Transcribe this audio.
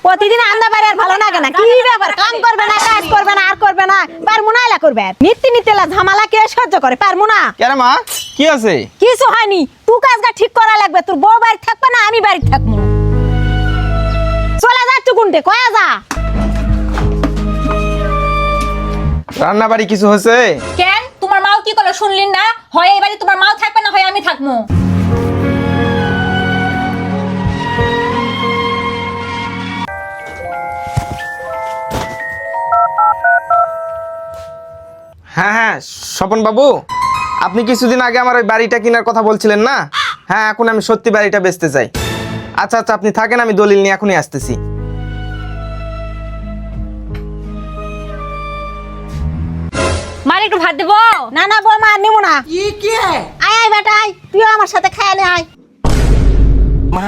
প্রতিদিন আন্দা পারে আর ভালো লাগে না। কি ব্যাপার, কাম করবে না, কাজ করবে না, আর করবে না, পারমু না, এলা করবে। নিত্যলা ঝামেলা কে সহ্য করে, পারমু না। কেন মা, কি আছে? কিছু হয়নি, তুই কাজটা ঠিক করা লাগবে। তোর বউ বাড়ি থাকবে না, আমি বাড়ি থাকবো। চলে যাচ্ছ কোনটে, কয়া যা। রান্না বাড়ি কিছু হয়েছে? কেন তোমার মাও কি করলো শুনলি না? হয় এই বাড়ি তোমার মাও থাকবে না, হয় আমি থাকবো। হ্যাঁ হ্যাঁ, স্বপন বাবু, আপনি কিছুদিন আগে আমার ওই বাড়িটা কেনার কথা বলছিলেন না? হ্যাঁ, এখন আমি সত্যি বাড়িটা বেচতে চাই। আচ্ছা আচ্ছা, আপনি থাকেন, আমি দলিল নিয়ে এখনই আসতেছি। মার একটু ভাত দেবো? না না বৌমা, আর নিবো না। আয় আয় বেটা, আয়, তুইও আমার সাথে খায় নে, আয়। মা